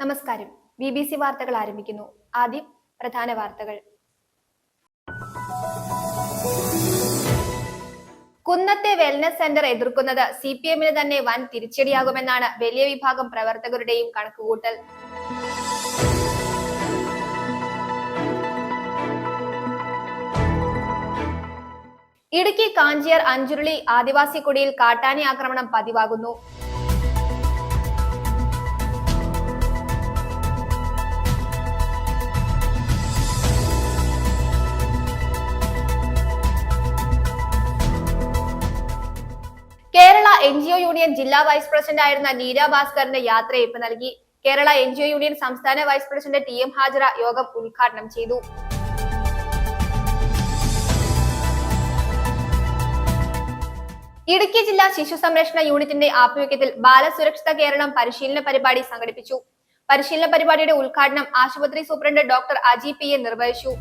നമസ്കാരം. BBC വാർത്തകൾ ആരംഭിക്കുന്നു. ആദ്യം പ്രധാന വാർത്തകൾ. കുന്നത്തെ വെൽനസ് സെന്റർ എതിർക്കുന്നത് CPMന് തന്നെ വൻ തിരിച്ചടിയാകുമെന്നാണ് വലിയ വിഭാഗം പ്രവർത്തകരുടെയും കണക്കുകൂട്ടൽ. ഇടുക്കി കാഞ്ചിയാർ അഞ്ചുരുളി ആദിവാസി കുടിയിൽ കാട്ടാന ആക്രമണം പതിവാകുന്നു. കേരള NGO യൂണിയൻ ജില്ലാ വൈസ് പ്രസിഡന്റ് ആയിരുന്ന നീര ഭാസ്കറിന് യാത്രയയപ്പ് നൽകി. കേരള NGO യൂണിയൻ സംസ്ഥാന വൈസ് പ്രസിഡന്റ് TM ഹാജറ യോഗം ഉദ്ഘാടനം ചെയ്തു. ഇടുക്കി ജില്ലാ ശിശു സംരക്ഷണ യൂണിറ്റിന്റെ ആഭിമുഖ്യത്തിൽ ബാലസുരക്ഷിത കേരളം പരിശീലന പരിപാടി സംഘടിപ്പിച്ചു. പരിശീലന പരിപാടിയുടെ ഉദ്ഘാടനം ആശുപത്രി സൂപ്രണ്ട് ഡോക്ടർ അജി PA നിർവഹിച്ചു.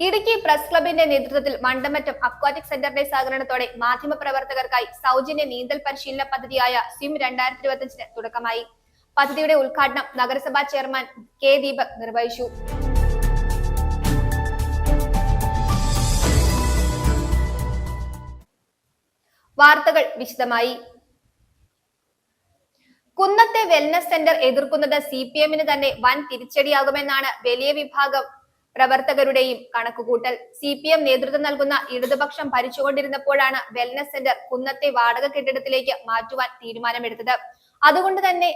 ഇടുക്കി പ്രസ് ക്ലബിന്റെ നേതൃത്വത്തിൽ മണ്ടമറ്റം അക്വാറ്റിക് സെന്ററിന്റെ സഹകരണത്തോടെ മാധ്യമപ്രവർത്തകർക്കായി സൗജന്യ നീന്തൽ പരിശീലന പദ്ധതിയായ സ്വിം 2025 തുടക്കമായി. പദ്ധതിയുടെ ഉദ്ഘാടനം നഗരസഭാ ചെയർമാൻ K. ദീപക് നിർവഹിച്ചു. വാർത്തകൾ വിശദമായി. കുന്നത്തെ വെൽനസ് സെന്റർ എതിർക്കുന്നത് CPMന് തന്നെ വൻ തിരിച്ചടിയാകുമെന്നാണ് വലിയ വിഭാഗം പ്രവർത്തകരുടെയും കണക്കുകൂട്ടൽ. CPM നേതൃത്വം നൽകുന്ന ഇടതുപക്ഷം ഭരിച്ചുകൊണ്ടിരുന്നപ്പോഴാണ് വെൽനസ് സെന്റർ കുന്നത്തെ വാടക കെട്ടിടത്തിലേക്ക് മാറ്റുവാൻ തീരുമാനമെടുത്തത്. അതുകൊണ്ട് തന്നെ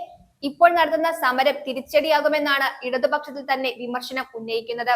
ഇപ്പോൾ നടത്തുന്ന സമരം തിരിച്ചടിയാകുമെന്നാണ് ഇടതുപക്ഷത്തിൽ തന്നെ വിമർശനം ഉന്നയിക്കുന്നത്.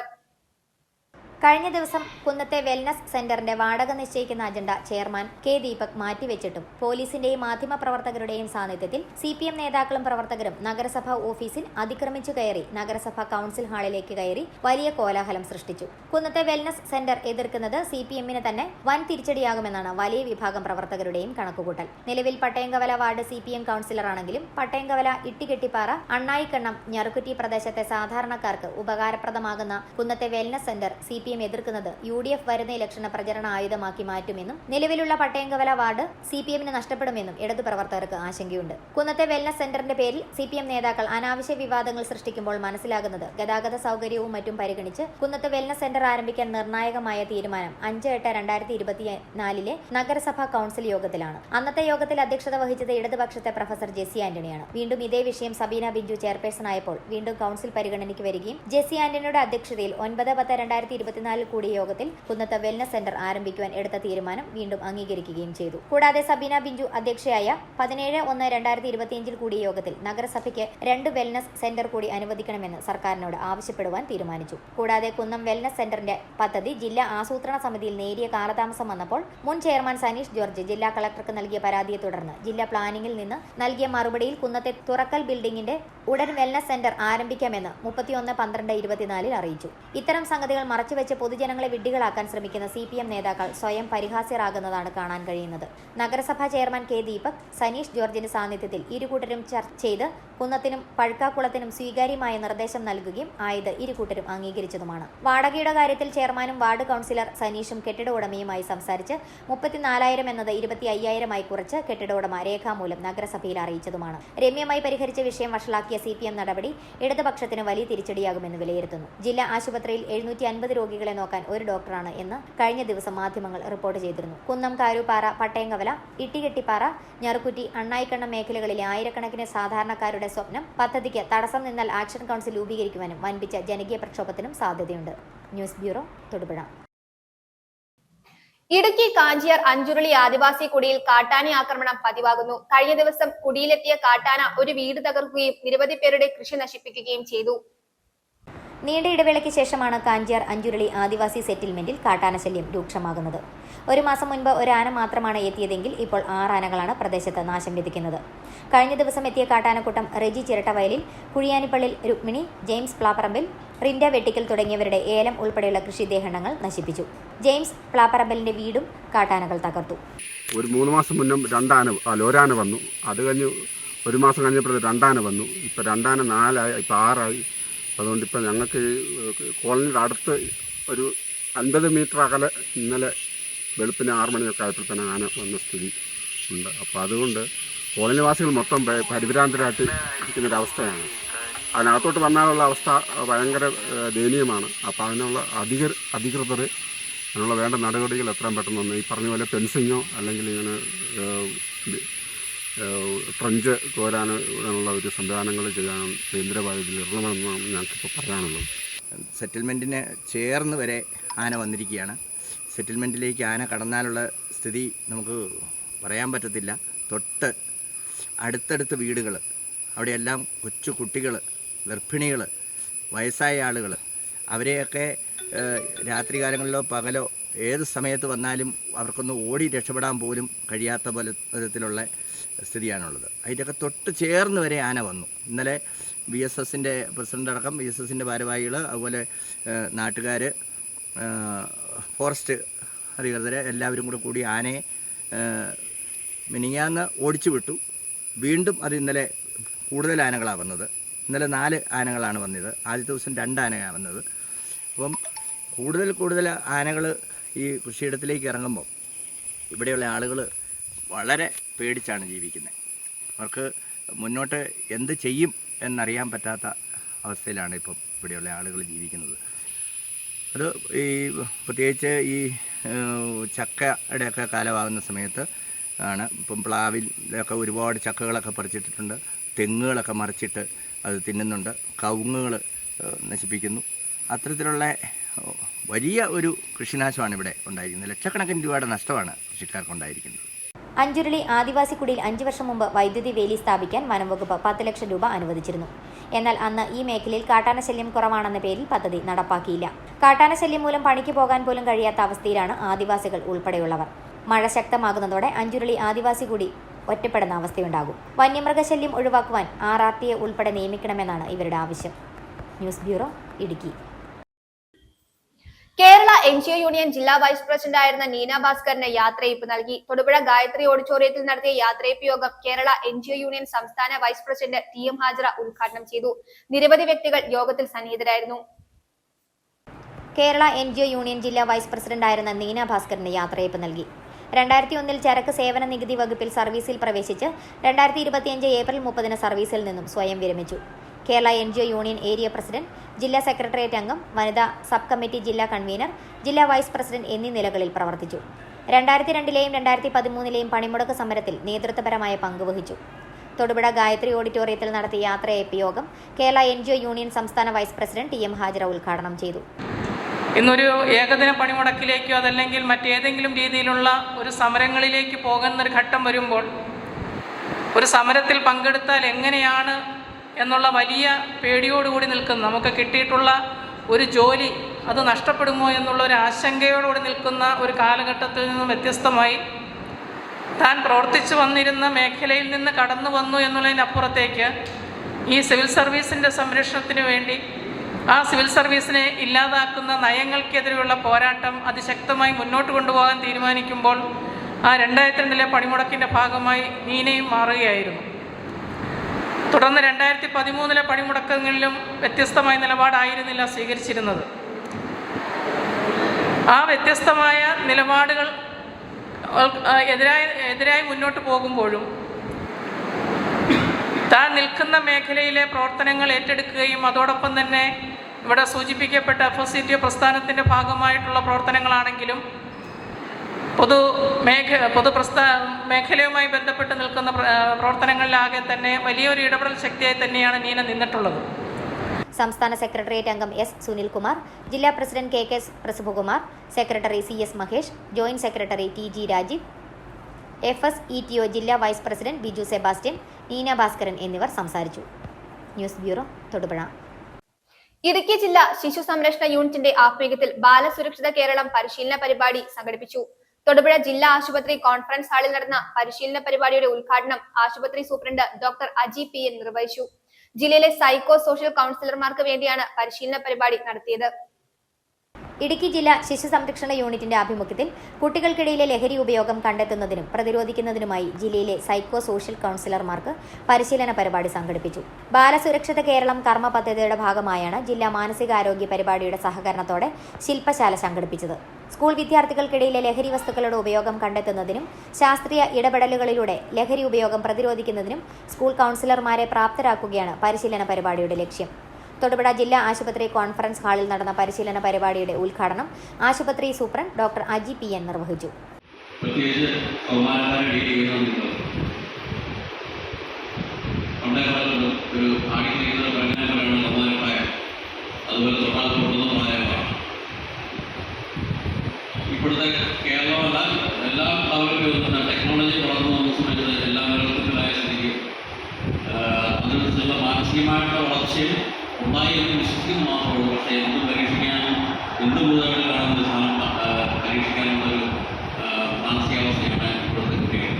കഴിഞ്ഞ ദിവസം കുന്നത്തെ വെൽനസ് സെന്ററിന്റെ വാടക നിശ്ചയിക്കുന്ന അജണ്ട ചെയർമാൻ K. ദീപക് മാറ്റിവെച്ചിട്ടും പോലീസിന്റെയും മാധ്യമപ്രവർത്തകരുടെയും സാന്നിധ്യത്തിൽ CPM നേതാക്കളും പ്രവർത്തകരും നഗരസഭാ ഓഫീസിൽ അതിക്രമിച്ചു കയറി നഗരസഭാ കൌൺസിൽ ഹാളിലേക്ക് കയറി വലിയ കോലാഹലം സൃഷ്ടിച്ചു. കുന്നത്തെ വെൽനസ് സെന്റർ എതിർക്കുന്നത് CPMന് തന്നെ വൻ തിരിച്ചടിയാകുമെന്നാണ് വലിയ വിഭാഗം പ്രവർത്തകരുടെയും കണക്കുകൂട്ടൽ. നിലവിൽ പട്ടയങ്കവല വാർഡ് CPM കൌൺസിലറാണെങ്കിലും പട്ടയങ്കവല ഇട്ടികെട്ടിപ്പാറ അണ്ണായിക്കണ്ണം ഞറുക്കുറ്റി പ്രദേശത്തെ സാധാരണക്കാർക്ക് ഉപകാരപ്രദമാകുന്ന കുന്നത്തെ വെൽനസ് സെന്റർ CPM എതിർക്കുന്നത് UDF വരുന്ന ഇലക്ഷന് പ്രചരണ ആയുധമാക്കി മാറ്റുമെന്നും നിലവിലുള്ള പട്ടയങ്കവല വാർഡ് CPMന് നഷ്ടപ്പെടുമെന്നും ഇടതു പ്രവർത്തകർക്ക് ആശങ്കയുണ്ട്. കുന്നത്തെ വെൽനസ് സെന്ററിന്റെ പേരിൽ CPM നേതാക്കൾ അനാവശ്യ വിവാദങ്ങൾ സൃഷ്ടിക്കുമ്പോൾ മനസ്സിലാകുന്നത് ഗതാഗത സൗകര്യവും മറ്റും പരിഗണിച്ച് കുന്നത്തെ വെൽനസ് സെന്റർ ആരംഭിക്കാൻ നിർണായകമായ തീരുമാനം 5/8/2024 നഗരസഭാ കൌൺസിൽ യോഗത്തിലാണ്. അന്നത്തെ യോഗത്തിൽ അധ്യക്ഷത വഹിച്ചത് ഇടതുപക്ഷത്തെ പ്രൊഫസർ ജെസ്സി ആന്റണിയാണ്. വീണ്ടും ഇതേ വിഷയം സബീന ബിഞ്ചു ചെയർപേഴ്സൺ ആയപ്പോൾ വീണ്ടും കൌൺസിൽ പരിഗണനയ്ക്ക് വരികയും ജെസ്സി ആന്റണിയുടെ അധ്യക്ഷതയിൽ 9/10/2024 കൂടിയ യോഗത്തിൽ കുന്നത്തെ വെൽനസ് സെന്റർ ആരംഭിക്കുവാൻ എടുത്ത തീരുമാനം വീണ്ടും അംഗീകരിക്കുകയും ചെയ്തു. കൂടാതെ സബീന ബിഞ്ചു അധ്യക്ഷയായ 17/1/2025 കൂടിയ യോഗത്തിൽ നഗരസഭയ്ക്ക് 2 വെൽനസ് സെന്റർ കൂടി അനുവദിക്കണമെന്ന് സർക്കാരിനോട് ആവശ്യപ്പെടുവാൻ തീരുമാനിച്ചു. കൂടാതെ കുന്നം വെൽനസ് സെന്ററിന്റെ പദ്ധതി ജില്ലാ ആസൂത്രണ സമിതിയിൽ നേരിയ കാലതാമസം വന്നപ്പോൾ മുൻ ചെയർമാൻ സനീഷ് ജോർജ് ജില്ലാ കളക്ടർക്ക് നൽകിയ പരാതിയെ തുടർന്ന് ജില്ലാ പ്ലാനിംഗിൽ നിന്ന് നൽകിയ മറുപടിയിൽ കുന്നത്തെ തുറക്കൽ ബിൽഡിംഗിന്റെ ഉടൻ വെൽനസ് സെന്റർ ആരംഭിക്കാമെന്ന് 31/12/24 അറിയിച്ചു. ഇത്തരം സംഗതികൾ മറച്ചുവെച്ച് പൊതുജനങ്ങളെ വിഡ്ഢികളാക്കാൻ ശ്രമിക്കുന്ന CPM നേതാക്കൾ സ്വയം പരിഹാസ്യരാകുന്നതാണ് കാണാൻ കഴിയുന്നത്. നഗരസഭാ ചെയർമാൻ K. ദീപക് സനീഷ് ജോർജിന്റെ സാന്നിധ്യത്തിൽ ഇരുകൂട്ടരും ചർച്ച ചെയ്ത് കുന്നത്തിനും പഴുക്കാക്കുളത്തിനും സ്വീകാര്യമായ നിർദ്ദേശം നൽകുകയും ആയത് ഇരുകൂട്ടരും അംഗീകരിച്ചതുമാണ്. വാടകയുടെ കാര്യത്തിൽ ചെയർമാനും വാർഡ് കൌൺസിലർ സനീഷും കെട്ടിട ഉടമയുമായി സംസാരിച്ച് 34,000 എന്നത് 25,000 കുറച്ച് കെട്ടിട ഉടമ രേഖാമൂലം നഗരസഭയിൽ അറിയിച്ചതുമാണ്. രമ്യമായി പരിഹരിച്ച വിഷയം വഷളാക്കിയ CPM നടപടി ഇടതുപക്ഷത്തിന് വലിയ തിരിച്ചടിയാകുമെന്ന് വിലയിരുത്തുന്നു. ജില്ലാ ആശുപത്രിയിൽ 750 രോഗികളെ നോക്കാൻ ഒരു ഡോക്ടറാണ് എന്ന് കഴിഞ്ഞ ദിവസം മാധ്യമങ്ങൾ റിപ്പോർട്ട് ചെയ്തിരുന്നു. കുന്നം കാരൂപ്പാറ പട്ടയങ്കവല ഇട്ടികെട്ടിപ്പാറ ഞറുക്കുറ്റി അണ്ണായിക്കണ്ണം മേഖലകളിലെ ആയിരക്കണക്കിന് സാധാരണക്കാരുടെ സ്വപ്നം പദ്ധതിക്ക് തടസ്സം നിന്നാൽ ആക്ഷൻ കൌൺസിൽ രൂപീകരിക്കുവാനും വൻപിച്ച ജനകീയ പ്രക്ഷോഭത്തിനും സാധ്യതയുണ്ട്. News bureau Thodupuzha. ഇടുക്കി കാഞ്ചിയാർ അഞ്ചുരുളി ആദിവാസി കുടിയിൽ കാട്ടാന ആക്രമണം പതിവാകുന്നു. കഴിഞ്ഞ ദിവസം കുടിയിലെത്തിയ കാട്ടാന ഒരു വീട് തകർക്കുകയും നിരവധി പേരുടെ കൃഷി നശിപ്പിക്കുകയും ചെയ്തു. നീണ്ട ഇടവേളയ്ക്ക് ശേഷമാണ് കാഞ്ചിയാർ അഞ്ചുരുളി ആദിവാസി സെറ്റിൽമെന്റിൽ കാട്ടാനശല്യം രൂക്ഷമാകുന്നത്. ഒരു മാസം മുൻപ് ഒരു ആന മാത്രമാണ് എത്തിയതെങ്കിൽ ഇപ്പോൾ 6 ആനകളാണ് പ്രദേശത്ത് നാശം വിധിക്കുന്നത്. കഴിഞ്ഞ ദിവസം എത്തിയ കാട്ടാനക്കൂട്ടം റെജി ചിരട്ടവയലിൽ, കുഴിയാനിപ്പള്ളിൽ രുക്മിണി, ജെയിംസ് പ്ലാപ്പറമ്പിൽ, റിൻഡ വെട്ടിക്കൽ തുടങ്ങിയവരുടെ ഏലം ഉൾപ്പെടെയുള്ള കൃഷിദേഹങ്ങൾ നശിപ്പിച്ചു. ജെയിംസ് പ്ലാപ്പറമ്പലിന്റെ വീടും കാട്ടാനകൾ തകർത്തു. ഒരു 3 മാസം മുന്നേ ഒരാന വന്നു. അത് കഴിഞ്ഞ് ഒരു മാസം കഴിഞ്ഞപ്പോൾ 2 ആന വന്നു. ഇപ്പോൾ 2 ആന 4 ആയി, ഇപ്പോൾ 6 ആയി. അതുകൊണ്ട് ഇപ്പോൾ ഞങ്ങൾക്ക് കോളനിയുടെ അടുത്ത് ഒരു 50 മീറ്റർ അകലെ ഇന്നലെ വെളുപ്പിന് 6 മണിയൊക്കെ ആയപ്പോൾ തന്നെ ആന വന്ന സ്ഥിതി. ഉണ്ട്. അപ്പോൾ അതുകൊണ്ട് കോളനിവാസികൾ മൊത്തം പരിഭ്രാന്തരായിട്ട് ഇരിക്കുന്നൊരവസ്ഥയാണ്. അതിനകത്തോട്ട് വന്നാലുള്ള അവസ്ഥ ഭയങ്കര ദയനീയമാണ്. അപ്പോൾ അതിനുള്ള അധികൃതർ അതിനുള്ള വേണ്ട നടപടികൾ എത്രയും പെട്ടെന്ന് ഈ പറഞ്ഞ പോലെ ഫെൻസിങ്ങോ അല്ലെങ്കിൽ ഇങ്ങനെ ട്രഞ്ച് കോരാനുള്ള ഒരു സംവിധാനങ്ങൾ ചെയ്യാനും കേന്ദ്രപാതയിൽ ഇറങ്ങണമെന്നാണ് ഞങ്ങൾക്കിപ്പോൾ പറയാനുള്ളത്. സെറ്റിൽമെൻറ്റിന് ചേർന്ന് വരെ ആന വന്നിരിക്കുകയാണ്. സെറ്റിൽമെൻറ്റിലേക്ക് ആന കടന്നാലുള്ള സ്ഥിതി നമുക്ക് പറയാൻ പറ്റത്തില്ല. തൊട്ട് അടുത്തടുത്ത് വീടുകൾ, അവിടെയെല്ലാം കൊച്ചു കുട്ടികൾ, ഗർഭിണികൾ, വയസ്സായ ആളുകൾ, അവരെയൊക്കെ രാത്രികാലങ്ങളിലോ പകലോ ഏത് സമയത്ത് വന്നാലും അവർക്കൊന്ന് ഓടി രക്ഷപ്പെടാൻ പോലും കഴിയാത്ത വിധത്തിലുള്ള സ്ഥിതിയാണുള്ളത്. അതിൻ്റെയൊക്കെ തൊട്ട് ചേർന്ന് വരെ ആന വന്നു. ഇന്നലെ BSSൻ്റെ പ്രസിഡൻ്റ് അടക്കം BSSൻ്റെ ഭാരവാഹികൾ, അതുപോലെ നാട്ടുകാർ, ഫോറസ്റ്റ് അധികൃതർ എല്ലാവരും കൂടി ആനയെ മിനിങ്ങാന്ന് ഓടിച്ചു വിട്ടു. വീണ്ടും അത് ഇന്നലെ കൂടുതൽ ആനകളാണ് വന്നത്. ഇന്നലെ 4 ആനകളാണ് വന്നത്. ആദ്യത്തെ ദിവസം 2 ആനയാണ് വന്നത്. അപ്പം കൂടുതൽ ആനകൾ ഈ കൃഷിയിടത്തിലേക്ക് ഇറങ്ങുമ്പോൾ ഇവിടെയുള്ള ആളുകൾ വളരെ പേടിച്ചാണ് ജീവിക്കുന്നത്. അവർക്ക് മുന്നോട്ട് എന്ത് ചെയ്യും എന്നറിയാൻ പറ്റാത്ത അവസ്ഥയിലാണ് ഇപ്പം ഇവിടെയുള്ള ആളുകൾ ജീവിക്കുന്നത്. അത് ഈ പ്രത്യേകിച്ച് ഈ ചക്കയുടെയൊക്കെ കാലമാകുന്ന സമയത്ത് ആണ്. ഇപ്പം പ്ലാവിലൊക്കെ ഒരുപാട് ചക്കകളൊക്കെ പറിച്ചിട്ടിട്ടുണ്ട്. തെങ്ങുകളൊക്കെ മറിച്ചിട്ട് അത് തിന്നുന്നുണ്ട്. കവുങ്ങുകൾ നശിപ്പിക്കുന്നു. അത്തരത്തിലുള്ള വലിയ ഒരു കൃഷിനാശമാണ് ഇവിടെ ഉണ്ടായിരിക്കുന്നത്. ലക്ഷക്കണക്കിന് രൂപയുടെ നഷ്ടമാണ് കൃഷിക്കാർക്കുണ്ടായിരിക്കുന്നത്. അഞ്ചുരുളി ആദിവാസി കുടിയിൽ 5 വർഷം മുമ്പ് വൈദ്യുതി വേലി സ്ഥാപിക്കാൻ വനംവകുപ്പ് 10 ലക്ഷം രൂപ അനുവദിച്ചിരുന്നു. എന്നാൽ അന്ന് ഈ മേഖലയിൽ കാട്ടാനശല്യം കുറവാണെന്ന പേരിൽ പദ്ധതി നടപ്പാക്കിയില്ല. കാട്ടാനശല്യം മൂലം പണിക്ക് പോകാൻ പോലും കഴിയാത്ത അവസ്ഥയിലാണ് ആദിവാസികൾ ഉൾപ്പെടെയുള്ളവർ. മഴ ശക്തമാകുന്നതോടെ അഞ്ചുരുളി ആദിവാസി കൂടി ഒറ്റപ്പെടുന്ന അവസ്ഥയുണ്ടാകും. വന്യമൃഗശല്യം ഒഴിവാക്കുവാൻ RRTയെ ഉൾപ്പെടെ നിയമിക്കണമെന്നാണ് ഇവരുടെ ആവശ്യം. News bureau, Idukki. Kerala NGO union ജില്ലാ വൈസ് പ്രസിഡന്റ് ആയിരുന്ന നീന ഭാസ്കറിന് യാത്രയയപ്പ് നൽകി. തൊടുപുഴ ഗായത്രി ഓഡിറ്റോറിയത്തിൽ നടത്തിയ യാത്രയയപ്പ് യോഗം കേരള NGO യൂണിയൻ സംസ്ഥാന വൈസ് പ്രസിഡന്റ് TM ഹാജറ ഉദ്ഘാടനം ചെയ്തു. നിരവധി വ്യക്തികൾ യോഗത്തിൽ സന്നിഹിതരായിരുന്നു. കേരള NGO യൂണിയൻ ജില്ലാ വൈസ് പ്രസിഡന്റായിരുന്ന നീന ഭാസ്കറിന് യാത്രയയപ്പ് നൽകി. 2001 ചരക്ക് സേവന നികുതി വകുപ്പിൽ സർവീസിൽ പ്രവേശിച്ച് 2025 ഏപ്രിൽ 30 സർവീസിൽ നിന്നും സ്വയം വിരമിച്ചു. Kerala NGO union area president, ജില്ലാ സെക്രട്ടേറിയറ്റ് അംഗം, വനിതാ സബ് കമ്മിറ്റി ജില്ലാ കൺവീനർ, ജില്ലാ വൈസ് പ്രസിഡന്റ് എന്നീ നിലകളിൽ പ്രവർത്തിച്ചു. 2002ലെയും 2013ലെയും പണിമുടക്ക് സമരത്തിൽ നേതൃത്വപരമായ പങ്കുവഹിച്ചു. തൊടുപുഴ ഗായത്രി ഓഡിറ്റോറിയത്തിൽ നടത്തിയ യാത്രയയപ്പ് യോഗം കേരള NGO യൂണിയൻ സംസ്ഥാന വൈസ് പ്രസിഡന്റ് TM ഹാജറ ഉദ്ഘാടനം ചെയ്തു. ഇന്നൊരു ഏകദിന പണിമുടക്കിലേക്കോ അതല്ലെങ്കിൽ മറ്റേതെങ്കിലും രീതിയിലുള്ള ഒരു സമരങ്ങളിലേക്ക് പോകുന്നൊരു ഘട്ടം വരുമ്പോൾ ഒരു സമരത്തിൽ പങ്കെടുത്താൽ എങ്ങനെയാണ് എന്നുള്ള വലിയ പേടിയോടുകൂടി നിൽക്കുന്ന, നമുക്ക് കിട്ടിയിട്ടുള്ള ഒരു ജോലി അത് നഷ്ടപ്പെടുമോ എന്നുള്ള ഒരു ആശങ്കയോടുകൂടി നിൽക്കുന്ന ഒരു കാലഘട്ടത്തിൽ നിന്നും വ്യത്യസ്തമായി താൻ പ്രവർത്തിച്ചു വന്നിരുന്ന മേഖലയിൽ നിന്ന് കടന്നു വന്നു എന്നുള്ളതിനപ്പുറത്തേക്ക് ഈ സിവിൽ സർവീസിൻ്റെ സംരക്ഷണത്തിന് വേണ്ടി ആ സിവിൽ സർവീസിനെ ഇല്ലാതാക്കുന്ന നയങ്ങൾക്കെതിരെയുള്ള പോരാട്ടം അതിശക്തമായി മുന്നോട്ട് കൊണ്ടുപോകാൻ തീരുമാനിക്കുമ്പോൾ ആ 2002ലെ പണിമുടക്കിൻ്റെ ഭാഗമായി നീനയും മാറുകയായിരുന്നു. തുടർന്ന് 2013ലെ പണിമുടക്കങ്ങളിലും വ്യത്യസ്തമായ നിലപാടായിരുന്നില്ല സ്വീകരിച്ചിരുന്നത്. ആ വ്യത്യസ്തമായ നിലപാടുകൾ എതിരായി മുന്നോട്ട് പോകുമ്പോഴും താൻ നിൽക്കുന്ന മേഖലയിലെ പ്രവർത്തനങ്ങൾ ഏറ്റെടുക്കുകയും അതോടൊപ്പം തന്നെ ഇവിടെ സൂചിപ്പിക്കപ്പെട്ട FSCTO പ്രസ്ഥാനത്തിൻ്റെ ഭാഗമായിട്ടുള്ള പ്രവർത്തനങ്ങളാണെങ്കിലും മേഖലയുമായി ബന്ധപ്പെട്ട് നിൽക്കുന്ന പ്രവർത്തനങ്ങളിലാകെ തന്നെ വലിയൊരു ഇടപെടൽ ശക്തിയായി തന്നെയാണ് നീന നിന്നിട്ടുള്ളത്. സംസ്ഥാന സെക്രട്ടേറിയറ്റ് അംഗം S. സുനിൽകുമാർ, ജില്ലാ president KK Prasabhakumar, secretary CS Mahesh, joint secretary TG Rajeev, FSETO ജില്ലാ വൈസ് പ്രസിഡന്റ് ബിജു സെബാസ്റ്റ്യൻ, നീന ഭാസ്കരൻ എന്നിവർ സംസാരിച്ചു. News bureau, Thodupuzha. ഇടുക്കി ജില്ലാ ശിശു സംരക്ഷണ യൂണിറ്റിന്റെ ആഭിമുഖ്യത്തിൽ ബാലസുരക്ഷിത കേരളം പരിശീലന പരിപാടി സംഘടിപ്പിച്ചു. തൊടുപുഴ ജില്ലാ ആശുപത്രി കോൺഫറൻസ് ഹാളിൽ നടന്ന പരിശീലന പരിപാടിയുടെ ഉദ്ഘാടനം ആശുപത്രി സൂപ്രണ്ട് ഡോക്ടർ അജി PN നിർവഹിച്ചു. ജില്ലയിലെ സൈക്കോ സോഷ്യൽ കൗൺസിലർമാർക്ക് വേണ്ടിയാണ് പരിശീലന പരിപാടി നടത്തിയത്. ഇടുക്കി ജില്ലാ ശിശു സംരക്ഷണ യൂണിറ്റിന്റെ ആഭിമുഖ്യത്തിൽ കുട്ടികൾക്കിടയിലെ ലഹരി ഉപയോഗം കണ്ടെത്തുന്നതിനും പ്രതിരോധിക്കുന്നതിനുമായി ജില്ലയിലെ സൈക്കോ സോഷ്യൽ കൗൺസിലർമാർക്ക് പരിശീലന പരിപാടി സംഘടിപ്പിച്ചു. ബാലസുരക്ഷിത കേരളം കർമ്മ പദ്ധതിയുടെ ഭാഗമായാണ് ജില്ലാ മാനസികാരോഗ്യ പരിപാടിയുടെ സഹകരണത്തോടെ ശില്പശാല സംഘടിപ്പിച്ചത്. സ്കൂൾ വിദ്യാർത്ഥികൾക്കിടയിലെ ലഹരി വസ്തുക്കളുടെ ഉപയോഗം കണ്ടെത്തുന്നതിനും ശാസ്ത്രീയ ഇടപെടലുകളിലൂടെ ലഹരി ഉപയോഗം പ്രതിരോധിക്കുന്നതിനും സ്കൂൾ കൗൺസിലർമാരെ പ്രാപ്തരാക്കുകയാണ് പരിശീലന പരിപാടിയുടെ ലക്ഷ്യം. തൊടുപുഴ ജില്ലാ ആശുപത്രി കോൺഫറൻസ് ഹാളിൽ നടന്ന പരിശീലന പരിപാടിയുടെ ഉദ്ഘാടനം ആശുപത്രി സൂപ്രണ്ട് ഡോക്ടർ അജി PN നിർവഹിച്ചു. ഇപ്പോഴത്തെ കേരളമല്ല എല്ലാ ലെവലിലും ടെക്നോളജി വളർന്നു വന്ന സമയത്ത് എല്ലാ ലെവലിലായ സ്ഥിതിക്ക് അതിനനുസരിച്ചുള്ള മാനസികമായിട്ടുള്ള വളർച്ചയും ഉണ്ടായി എന്ന് വിശ്വസിക്കുന്നു മാത്രമേ ഉള്ളൂ. പക്ഷേ എന്തും പരീക്ഷിക്കാനും എന്ത് പുതുതായിട്ടുള്ള സാധനം പരീക്ഷിക്കാനുള്ളൊരു മാനസികാവസ്ഥയാണ് ഇപ്പോഴത്തെ കുട്ടികൾ.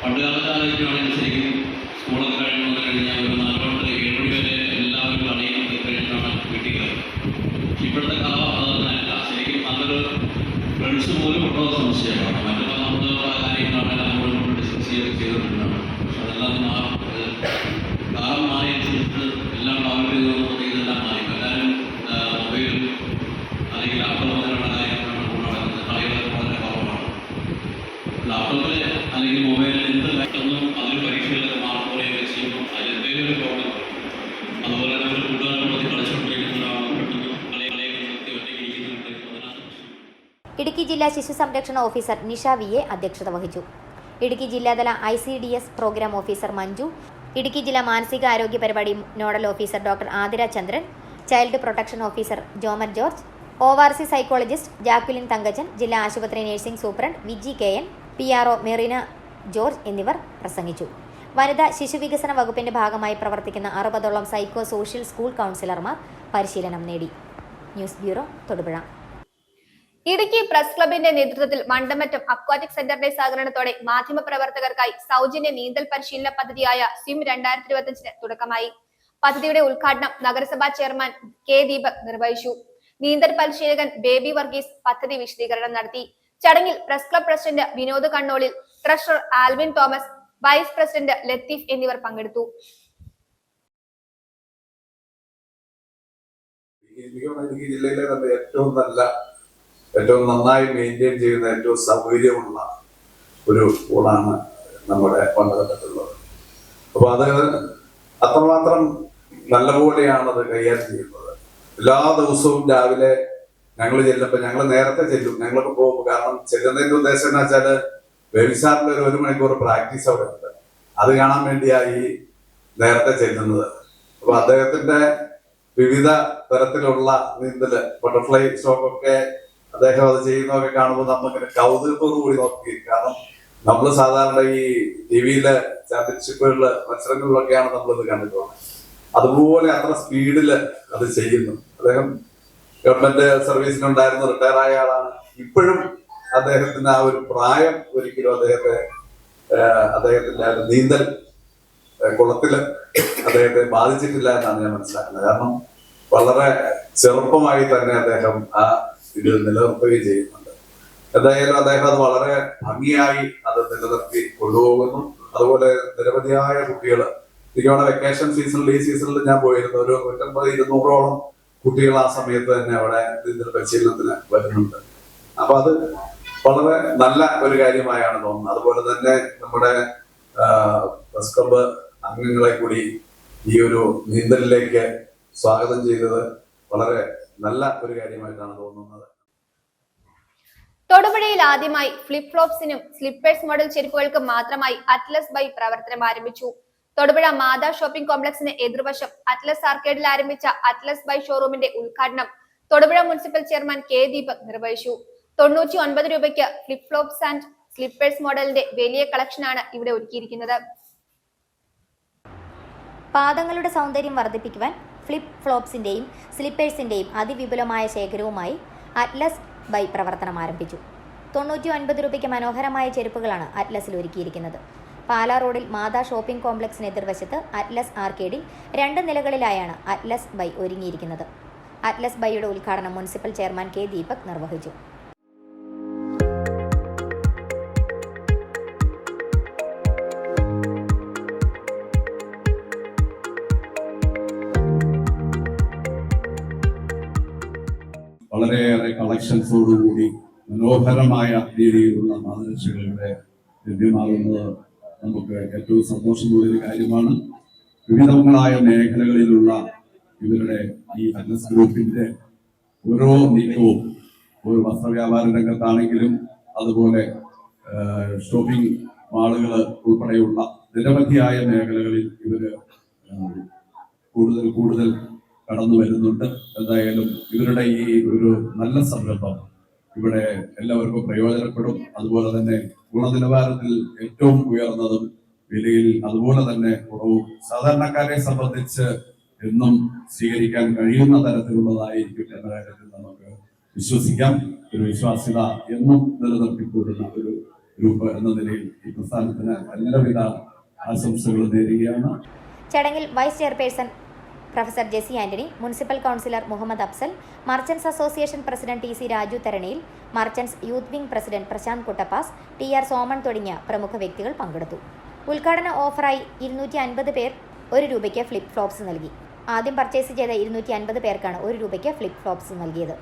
പണ്ട് കാലത്ത് ആലോചിക്കുകയാണെങ്കിൽ ശരിക്കും സ്കൂളൊക്കെ കഴിഞ്ഞാൽ ഒരു 4 മുതൽ 7 മണി വരെ എല്ലാവരും അറിയുന്നത് കഴിഞ്ഞിട്ടാണ് വീട്ടിൽ കയറുന്നത്. ഇപ്പോഴത്തെ കാലം അതല്ല. ശരിക്കും നല്ലൊരു ഫ്രണ്ട്സ് പോലും ഉണ്ടോ സംശയമാണ്. മറ്റുള്ള നമ്മൾ കാര്യങ്ങളാണ് നമ്മളോട് ഡിസ്കസ് ചെയ്തിട്ടുണ്ടാണ്. പക്ഷെ അതെല്ലാം കാലം മാറി അനുസരിച്ച് എല്ലാം ഇതെല്ലാം മാറി. എല്ലാവരും മൊബൈലും അല്ലെങ്കിൽ ലാപ്ടോപ്പ് പോലെയുള്ള കാര്യങ്ങളാണ് കൊണ്ടുനടക്കുന്നത്. കളികളൊക്കെ വളരെ കുറവാണ്. ലാപ്ടോപ്പിൽ അല്ലെങ്കിൽ മൊബൈലിൽ എന്ത് കാര്യമൊന്നും അതിൽ പരീക്ഷകളിലൊക്കെ മാർക്ക് കുറയുകയൊക്കെ ചെയ്യുമ്പോൾ അതിൽ എന്തെങ്കിലും ഒരു പ്രോബ്ലം. അതുപോലെ തന്നെ ഒരു കൂട്ടുകാരോട് കളിച്ചുകൊണ്ടിരിക്കുന്നതാണ് പെട്ടെന്ന് കളിയൊക്കെ നിർത്തി ഒറ്റയ്ക്ക് ഇരിക്കുന്നുണ്ട്. ഇടുക്കി ജില്ലാ ശിശു സംരക്ഷണ ഓഫീസർ നിഷ VA അധ്യക്ഷത വഹിച്ചു. ഇടുക്കി ജില്ലാതല ICDS programme officer Manju, Idukki ജില്ലാ മാനസികാരോഗ്യ പരിപാടി nodal officer doctor Athira Chandran, child protection officer Joman George, ORC psychologist Jacqueline Thankachan, ജില്ലാ ആശുപത്രി nursing superintendent Viji KN, PRO Merina George എന്നിവർ പ്രസംഗിച്ചു. വനിതാ ശിശുവികസന വകുപ്പിന്റെ ഭാഗമായി പ്രവർത്തിക്കുന്ന 60ഓളം സൈക്കോ സോഷ്യൽ സ്കൂൾ കൗൺസിലർമാർ പരിശീലനം നേടി. News bureau, Thodupuzha. Idukki press ക്ലബിന്റെ നേതൃത്വത്തിൽ മണ്ടമറ്റം അക്വാറ്റിക് സെന്ററിന്റെ സഹകരണത്തോടെ മാധ്യമപ്രവർത്തകർക്കായി സൗജന്യ നീന്തൽ പരിശീലന പദ്ധതിയായ സ്വിം 2025 തുടക്കമായി. പദ്ധതിയുടെ ഉദ്ഘാടനം നഗരസഭാ ചെയർമാൻ K ദീപക് നിർവഹിച്ചു. നീന്തൽ പരിശീലകൻ ബേബി വർഗീസ് പദ്ധതി വിശദീകരണം നടത്തി. ചടങ്ങിൽ press club president Vinod Kannolil, treasurer Alvin Thomas, vice president Latheef എന്നിവർ പങ്കെടുത്തു. ഇടുക്കി ജില്ലയിലെ തന്നെ ഏറ്റവും നന്നായി മെയിൻറ്റെയിൻ ചെയ്യുന്ന ഏറ്റവും സൗകര്യമുള്ള ഒരു സ്കൂളാണ് നമ്മുടെ മണ്ഡലത്തിലുള്ളത്. അപ്പോൾ അത് അത്രമാത്രം നല്ലപോലെയാണ് അത് കൈകാര്യം ചെയ്യുന്നത്. എല്ലാ ദിവസവും രാവിലെ ഞങ്ങൾ ചെല്ലുമ്പോൾ ഞങ്ങൾ നേരത്തെ ചെല്ലും. ഞങ്ങളൊക്കെ പോകും. കാരണം ചെല്ലുന്നതിന്റെ ഉദ്ദേശം എന്ന് വെച്ചാൽ ബേബിസാറിന്റെ ഒരു 1 മണിക്കൂർ പ്രാക്ടീസ് അവിടെ ഉണ്ട്. അത് കാണാൻ വേണ്ടിയായി നേരത്തെ ചെല്ലുന്നത്. അപ്പൊ അദ്ദേഹത്തിന്റെ വിവിധ തരത്തിലുള്ള നീന്തല്, ബട്ടർഫ്ലൈ സ്ട്രോക്കൊക്കെ അദ്ദേഹം അത് ചെയ്യുന്നതൊക്കെ കാണുമ്പോൾ നമുക്കിങ്ങനെ കൗതുകത്തോടു കൂടി നോക്കി. കാരണം നമ്മൾ സാധാരണ ഈ ടിവിയിലെ ചാമ്പ്യൻഷിപ്പുകളില് മത്സരങ്ങളിലൊക്കെയാണ് നമ്മളിത് കണ്ടിട്ടുള്ളത്. അതുപോലെ അത്ര സ്പീഡില് അത് ചെയ്യുന്നു. അദ്ദേഹം ഗവൺമെന്റ് സർവീസിനുണ്ടായിരുന്നു, റിട്ടയർ ആയ ആളാണ്. ഇപ്പോഴും അദ്ദേഹത്തിന് ആ ഒരു പ്രായം ഒരിക്കലും അദ്ദേഹത്തിന്റെ നീന്തൽ കുളത്തില് അദ്ദേഹത്തെ ബാധിച്ചിട്ടില്ല എന്നാണ് ഞാൻ മനസ്സിലാക്കുന്നത്. കാരണം വളരെ ചെറുപ്പമായി തന്നെ അദ്ദേഹം ആ ഇത് നിലനിർത്തുകയും ചെയ്യുന്നുണ്ട്. എന്തായാലും അദ്ദേഹം അത് വളരെ ഭംഗിയായി അത് നിലനിർത്തി കൊണ്ടുപോകുന്നു. അതുപോലെ നിരവധിയായ കുട്ടികൾ ഇരിക്കുന്ന വെക്കേഷൻ സീസണിൽ, ഈ സീസണിൽ ഞാൻ പോയിരുന്നു, ഒരു 150-200ഓളം കുട്ടികൾ ആ സമയത്ത് തന്നെ അവിടെ നീന്തൽ പരിശീലനത്തിന് വരുന്നുണ്ട്. അപ്പൊ അത് വളരെ നല്ല ഒരു കാര്യമായാണ് തോന്നുന്നത്. അതുപോലെ തന്നെ നമ്മുടെ പ്രസ് ക്ലബ് അംഗങ്ങളെ കൂടി ഈ ഒരു നീന്തലിലേക്ക് സ്വാഗതം ചെയ്തത് വളരെ നല്ല ഒരു കാര്യമായിട്ടാണ് തോന്നുന്നത്. തൊടുപുഴയിൽ ആദ്യമായി ഫ്ലിപ്പ് ഫ്ലോപ്സിനും സ്ലിപ്പേഴ്സ് മോഡൽ ചെരുപ്പുകൾക്കും മാത്രമായി അറ്റ്ലസ് ബൈ പ്രവർത്തനം ആരംഭിച്ചു. തൊടുപുഴ മാതാ ഷോപ്പിംഗ് കോംപ്ലക്സിന് എതിർവശം അറ്റ്ലസ് ആർക്കേഡിൽ ആരംഭിച്ച അറ്റ്ലസ് ബൈ ഷോറൂമിന്റെ ഉദ്ഘാടനം Thodupuzha municipal chairman K Deepak നിർവഹിച്ചു. 99 രൂപയ്ക്ക് ഫ്ലിപ്പ് ഫ്ലോപ്സ് ആൻഡ് സ്ലിപ്പേഴ്സ് മോഡലിന്റെ വലിയ കളക്ഷനാണ് ഇവിടെ ഒരുക്കിയിരിക്കുന്നത്. പാദങ്ങളുടെ സൗന്ദര്യം വർദ്ധിപ്പിക്കുവാൻ ഫ്ലിപ്പ് ഫ്ലോപ്സിന്റെയും സ്ലിപ്പേഴ്സിന്റെയും അതിവിപുലമായ ശേഖരവുമായി അറ്റ്ലസ് ബൈ പ്രവർത്തനം ആരംഭിച്ചു. 99 രൂപയ്ക്ക് മനോഹരമായ ചെരുപ്പുകളാണ് അറ്റ്ലസിൽ ഒരുക്കിയിരിക്കുന്നത്. പാലാ റോഡിൽ മാതാ ഷോപ്പിംഗ് കോംപ്ലക്സിന് എതിർവശത്ത് അറ്റ്ലസ് ആർക്കേഡിൽ 2 നിലകളിലായാണ് അറ്റ്ലസ് ബൈ ഒരുങ്ങിയിരിക്കുന്നത്. അറ്റ്ലസ് ബൈയുടെ ഉദ്ഘാടനം മുനിസിപ്പൽ ചെയർമാൻ K ദീപക് നിർവഹിച്ചു. വളരെയേറെ കളക്ഷൻസോടുകൂടി മനോഹരമായ രീതിയിലുള്ള പാദരക്ഷകൾ ഇവിടെ ലഭ്യമാകുന്നത് നമുക്ക് ഏറ്റവും സന്തോഷമുള്ളൊരു കാര്യമാണ്. വിവിധങ്ങളായ മേഖലകളിലുള്ള ഇവരുടെ ഈ ഫിറ്റ്നസ് ഗ്രൂപ്പിന്റെ ഓരോ നീക്കവും ഒരു വസ്ത്രവ്യാപാര രംഗത്താണെങ്കിലും അതുപോലെ ഷോപ്പിംഗ് മാളുകൾ ഉൾപ്പെടെയുള്ള നിരവധിയായ മേഖലകളിൽ ഇവര് കൂടുതൽ കടന്നു വരുന്നുണ്ട്. എന്തായാലും ഇവരുടെ ഈ ഒരു നല്ല സംരംഭം ഇവിടെ എല്ലാവർക്കും പ്രയോജനപ്പെടും. അതുപോലെ തന്നെ ഗുണനിലവാരത്തിൽ ഏറ്റവും ഉയർന്നതും വിലയിൽ അതുപോലെ തന്നെ കുറവും സാധാരണക്കാരെ സംബന്ധിച്ച് എന്നും സ്വീകരിക്കാൻ കഴിയുന്ന തരത്തിലുള്ളതായിരിക്കും എന്ന കാര്യത്തിൽ നമുക്ക് വിശ്വസിക്കാം. ഒരു വിശ്വാസ്യത എന്നും നിലനിർത്തിക്കൂടുന്ന ഒരു ഗ്രൂപ്പ് എന്ന നിലയിൽ ഈ പ്രസ്ഥാനത്തിന് എല്ലാവിധ ആശംസകളും നേരുകയാണ്. ചടങ്ങിൽ vice chairperson professor Jessy Antony, municipal councillor Muhammad Afzal, merchants association president TC. Raju Tharaniyil, merchants youth wing president Prashanth Kuttappas, TR. Soman തുടങ്ങിയ പ്രമുഖ വ്യക്തികൾ പങ്കെടുത്തു. ഉദ്ഘാടന ഓഫറായി 250 പേർ ₹1 ഫ്ലിപ്പ് ഫ്ലോപ്സ് നൽകി. ആദ്യം പർച്ചേസ് ചെയ്ത 250 പേർക്കാണ് ₹1 ഫ്ലിപ്പ് ഫ്ലോപ്സ് നൽകിയത്.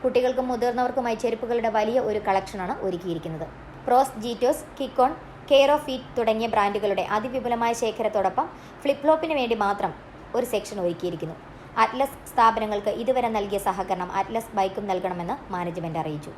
കുട്ടികൾക്കും മുതിർന്നവർക്കുമായി ചെരുപ്പുകളുടെ വലിയ ഒരു കളക്ഷനാണ് ഒരുക്കിയിരിക്കുന്നത്. പ്രോസ്, ജീറ്റോസ്, കിക്കോൺ, കെയർ ഓഫ് ഫീറ്റ് തുടങ്ങിയ ബ്രാൻഡുകളുടെ അതിവിപുലമായ ശേഖരത്തോടൊപ്പം ഫ്ലിപ്പ് ഫ്ലോപ്പിന് വേണ്ടി മാത്രം ഒരു സെക്ഷൻ ഒരുക്കിയിരിക്കുന്നു. അറ്റ്ലസ് സ്ഥാപനങ്ങൾക്ക് ഇതുവരെ നൽകിയ സഹകരണം അറ്റ്ലസ് ബൈക്കും നൽകണമെന്ന് മാനേജ്മെന്റ് അറിയിച്ചു.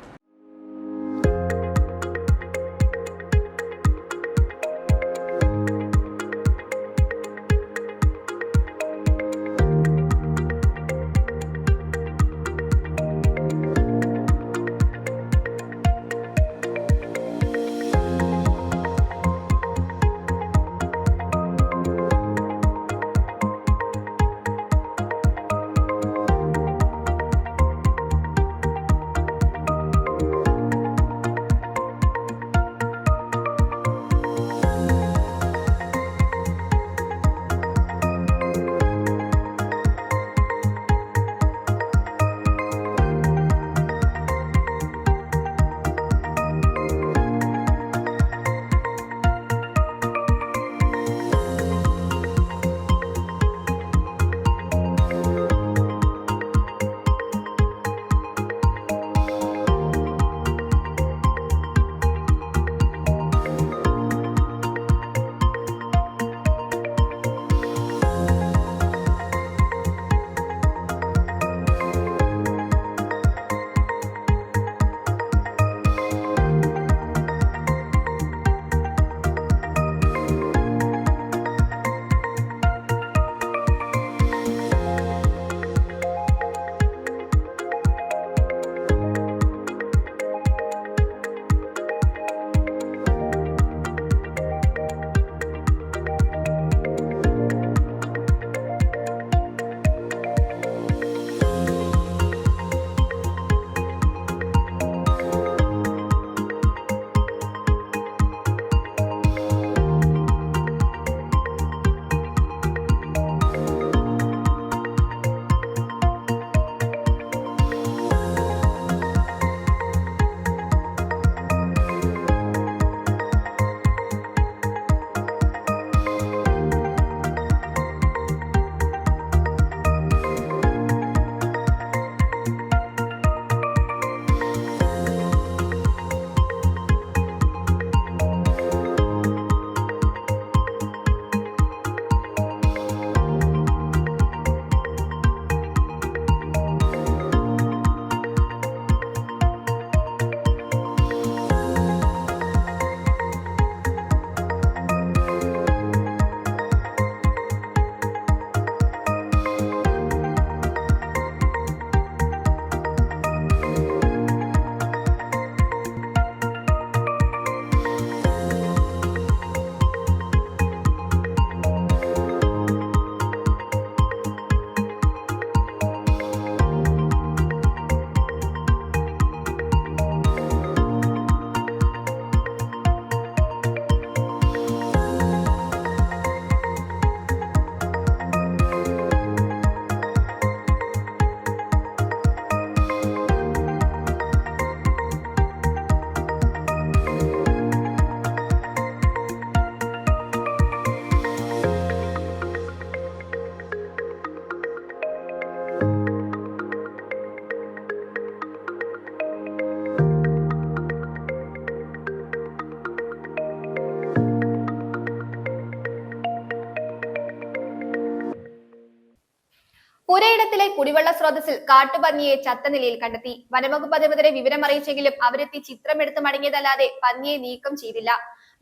പഞ്ചായത്തിലെ കുടിവെള്ള സ്രോതസ്സിൽ കാട്ടുപന്നിയെ ചത്ത നിലയിൽ കണ്ടെത്തി. വനംവകുപ്പ് അധികൃതരെ വിവരം അറിയിച്ചെങ്കിലും അവരെത്തി ചിത്രമെടുത്ത് മടങ്ങിയതല്ലാതെ പന്നിയെ നീക്കം ചെയ്തില്ല.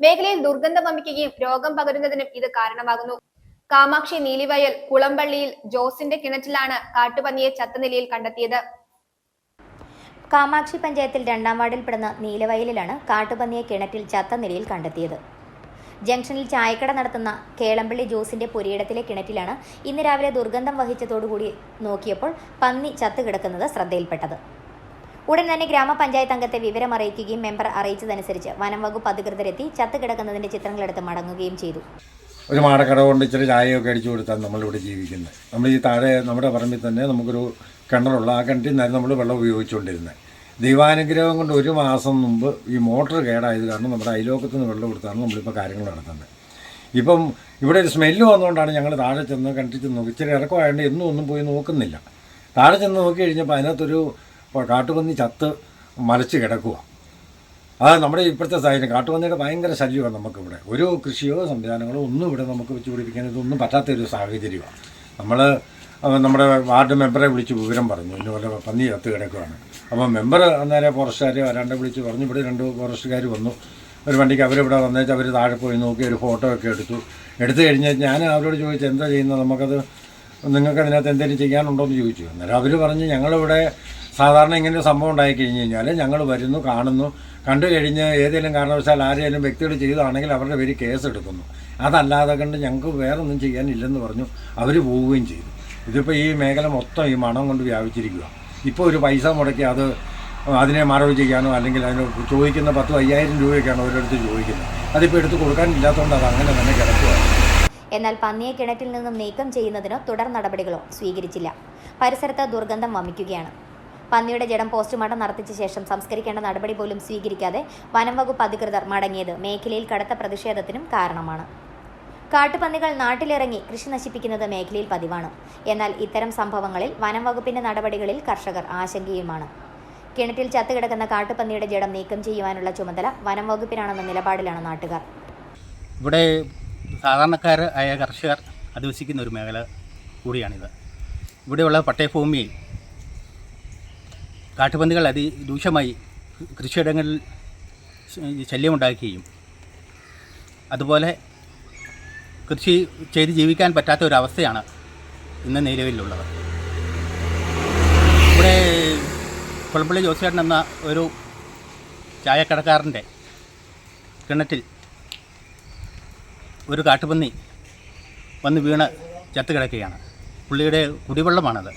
മേഖലയിൽ ദുർഗന്ധം വമിക്കുകയും രോഗം പകരുന്നതിനും ഇത് കാരണമാകുന്നു. കാമാക്ഷി നീലിവയൽ കുളമ്പള്ളിയിൽ ജോസിന്റെ കിണറ്റിലാണ് കാട്ടുപന്നിയെ ചത്ത നിലയിൽ കണ്ടെത്തിയത്. കാമാക്ഷി പഞ്ചായത്തിൽ 2-ാം വാർഡിൽപ്പെടുന്ന നീലവയലിലാണ് കാട്ടുപന്നിയെ കിണറ്റിൽ ചത്ത നിലയിൽ കണ്ടെത്തിയത്. ജംഗ്ഷനിൽ ചായക്കട നടത്തുന്ന കേളമ്പള്ളി ജോസിന്റെ പുരയിടത്തിലെ കിണറ്റിലാണ് ഇന്ന് രാവിലെ ദുർഗന്ധം വഹിച്ചതോടുകൂടി നോക്കിയപ്പോൾ പന്നി ചത്തുകിടക്കുന്നത് ശ്രദ്ധയിൽപ്പെട്ടത്. ഉടൻ തന്നെ ഗ്രാമപഞ്ചായത്ത് അംഗത്തെ വിവരം അറിയിക്കുകയും മെമ്പർ അറിയിച്ചതനുസരിച്ച് വനം വകുപ്പ് അധികൃതരെത്തി ചത്തുകിടക്കുന്നതിന്റെ ചിത്രങ്ങളെടുത്ത് മടങ്ങുകയും ചെയ്തു. ഒരു മാടക്കട കൊണ്ട് ഇച്ചിരി ചായയൊക്കെ അടിച്ചു കൊടുത്താണ് നമ്മളിവിടെ ജീവിക്കുന്നത്. നമ്മൾ ഈ താഴെ നമ്മുടെ പറമ്പിൽ തന്നെ നമുക്കൊരു കിണറുള്ള ആ കിണറ്റിൽ നിന്നായിരുന്നു നമ്മൾ വെള്ളം ഉപയോഗിച്ചുകൊണ്ടിരുന്നത്. ദൈവാനുഗ്രഹം കൊണ്ട് 1 മാസം മുമ്പ് ഈ മോട്ടർ കേടായത് കാരണം നമ്മുടെ അയലോക്കത്ത് നിന്ന് വെള്ളം കൊടുത്താണ് നമ്മളിപ്പോൾ കാര്യങ്ങൾ നടത്തുന്നത്. ഇപ്പം ഇവിടെ ഒരു സ്മെല്ല് വന്നുകൊണ്ടാണ് ഞങ്ങൾ താഴെ ചെന്ന് കിണറ്റിൽ ചെന്ന് നോക്കി. ഇച്ചിരി ഇറക്കമായതുകൊണ്ട് ഒന്നും പോയി നോക്കുന്നില്ല. താഴെ ചെന്ന് നോക്കി കഴിഞ്ഞപ്പോൾ അതിനകത്തൊരു കാട്ടുപന്നി ചത്ത് മലച്ച് കിടക്കുക. അത് നമ്മുടെ ഇപ്പോഴത്തെ സാഹചര്യം കാട്ടുപന്നിയുടെ ഭയങ്കര ശല്യമാണ് നമുക്കിവിടെ. ഒരു കൃഷിയോ സംവിധാനങ്ങളോ ഒന്നും ഇവിടെ നമുക്ക് വെച്ച് പിടിപ്പിക്കാൻ ഇതൊന്നും പറ്റാത്തൊരു സാഹചര്യമാണ്. നമ്മൾ നമ്മുടെ വാർഡ് മെമ്പറെ വിളിച്ച് വിവരം പറഞ്ഞു, ഇന്നുപോലെ പന്നി ചത്ത് കിടക്കുകയാണ്. അപ്പോൾ മെമ്പർ അന്നേരം ഫോറസ്റ്റുകാരെ വരാണ്ട് വിളിച്ച് പറഞ്ഞു. ഇവിടെ 2 ഫോറസ്റ്റുകാർ വന്നു ഒരു വണ്ടിക്ക്. അവരിവിടെ വന്നേച്ച് അവർ താഴെ പോയി നോക്കി ഒരു ഫോട്ടോ ഒക്കെ എടുത്തു കഴിഞ്ഞാൽ ഞാൻ അവരോട് ചോദിച്ചു എന്താ ചെയ്യുന്നത്, നമുക്കത് നിങ്ങൾക്ക് അതിനകത്ത് എന്തെങ്കിലും ചെയ്യാനുണ്ടോ എന്ന് ചോദിച്ചു. അന്നേരം അവർ പറഞ്ഞ് ഞങ്ങളിവിടെ സാധാരണ ഇങ്ങനെ ഒരു സംഭവം ഉണ്ടായി കഴിഞ്ഞ് കഴിഞ്ഞാൽ ഞങ്ങൾ വരുന്നു, കാണുന്നു, കണ്ടു കഴിഞ്ഞ് ഏതെങ്കിലും കാരണവശാൽ ആരെങ്കിലും വ്യക്തികൾ ചെയ്തതാണെങ്കിൽ അവരുടെ പേര് കേസെടുക്കുന്നു. അതല്ലാതെ കണ്ട് ഞങ്ങൾക്ക് വേറൊന്നും ചെയ്യാനില്ലെന്ന് പറഞ്ഞു അവർ പോവുകയും ചെയ്തു. ഇതിപ്പോൾ ഈ മേഖല മൊത്തം ഈ മണം കൊണ്ട് വ്യാപിച്ചിരിക്കുക. ഇപ്പോൾ ഒരു പൈസ മുടക്കി അതിനെ മറവ് ചെയ്യാനോ അല്ലെങ്കിൽ അതിന് ചോദിക്കുന്ന 10,000-5,000 രൂപയൊക്കെയാണ് ഓരോരുത്തർ ചോദിക്കുന്നത്. അതിപ്പോൾ എടുത്ത് കൊടുക്കാനില്ലാത്തതുകൊണ്ട് അത് അങ്ങനെ തന്നെ കിടക്കുകയാണ്. എന്നാൽ പന്നിയെ കിണറ്റിൽ നിന്നും നീക്കം ചെയ്യുന്നതിനോ തുടർ നടപടികളോ സ്വീകരിച്ചില്ല. പരിസരത്ത് ദുർഗന്ധം വമിക്കുകയാണ്. പന്നിയുടെ ജഡം പോസ്റ്റ്മോർട്ടം നടത്തിച്ച ശേഷം സംസ്കരിക്കേണ്ട നടപടി പോലും സ്വീകരിക്കാതെ വനം വകുപ്പ് അധികൃതർ മടങ്ങിയത് മേഖലയിൽ കടുത്ത പ്രതിഷേധത്തിനും കാരണമാണ്. കാട്ടുപന്നികൾ നാട്ടിലിറങ്ങി കൃഷി നശിപ്പിക്കുന്നത് മേഖലയിൽ പതിവാണ്. എന്നാൽ ഇത്തരം സംഭവങ്ങളിൽ വനം വകുപ്പിന്റെ നടപടികളിൽ കർഷകർ ആശങ്കയുമാണ്. കിണറ്റിൽ ചത്തുകിടക്കുന്ന കാട്ടുപന്നിയുടെ ജഡം നീക്കം ചെയ്യുവാനുള്ള ചുമതല വനം വകുപ്പിനാണെന്ന നിലപാടിലാണ് നാട്ടുകാർ. ഇവിടെ സാധാരണക്കാർ ആയ കർഷകർ അധിവസിക്കുന്ന ഒരു മേഖല കൂടിയാണിത്. ഇവിടെയുള്ള പട്ടയഭൂമിയിൽ കാട്ടുപന്നികൾ അതിരൂക്ഷമായി കൃഷിയിടങ്ങളിൽ ശല്യമുണ്ടാക്കുകയും അതുപോലെ കൃഷി ചെയ്ത് ജീവിക്കാൻ പറ്റാത്ത ഒരവസ്ഥയാണ് ഇന്ന് നിലവിലുള്ളത്. ഇവിടെ കുളമ്പള്ളി ജോസേട്ടൻ എന്ന ഒരു ചായക്കടക്കാരൻ്റെ കിണറ്റിൽ ഒരു കാട്ടുപന്നി വന്ന് വീണ് ചത്തുകിടക്കുകയാണ്. പുള്ളിയുടെ കുടിവെള്ളമാണത്.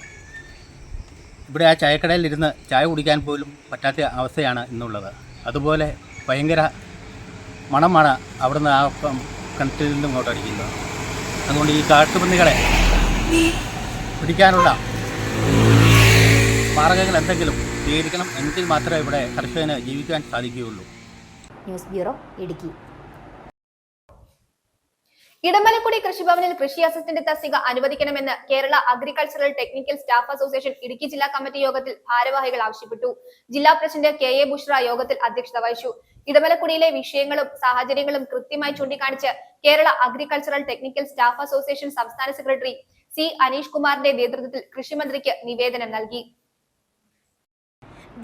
ഇവിടെ ആ ചായക്കടയിലിരുന്ന് ചായ കുടിക്കാൻ പോലും പറ്റാത്ത അവസ്ഥയാണ് ഇന്നുള്ളത്. അതുപോലെ ഭയങ്കര മണമാണ് അവിടുന്ന് ആ കിണറ്റിൽ നിന്നും ഇങ്ങോട്ട് അടിക്കുന്നത്. അതുകൊണ്ട് ഈ കാട്ടുപന്നികളെ പിടിക്കാനുള്ള മാർഗ്ഗങ്ങൾ എന്തെങ്കിലും സ്വീകരിക്കണം. എങ്കിൽ മാത്രമേ ഇവിടെ കർഷകന് ജീവിക്കാൻ സാധിക്കുകയുള്ളൂ. News bureau, Idukki. ഇടമലക്കുടി കൃഷിഭവനിൽ കൃഷി അസിസ്റ്റന്റ് തസ്തിക അനുവദിക്കണമെന്ന് Kerala agricultural technical staff association Idukki ജില്ലാ കമ്മിറ്റി യോഗത്തിൽ ഭാരവാഹികൾ ആവശ്യപ്പെട്ടു. ജില്ലാ പ്രസിഡന്റ് KA ബുഷ്ര യോഗത്തിൽ അധ്യക്ഷത വഹിച്ചു. ഇടമലക്കുടിയിലെ വിഷയങ്ങളും സാഹചര്യങ്ങളും കൃത്യമായി ചൂണ്ടിക്കാണിച്ച് Kerala agricultural technical staff association സംസ്ഥാന സെക്രട്ടറി C അനീഷ് കുമാറിന്റെ നേതൃത്വത്തിൽ കൃഷിമന്ത്രിക്ക് നിവേദനം നൽകി.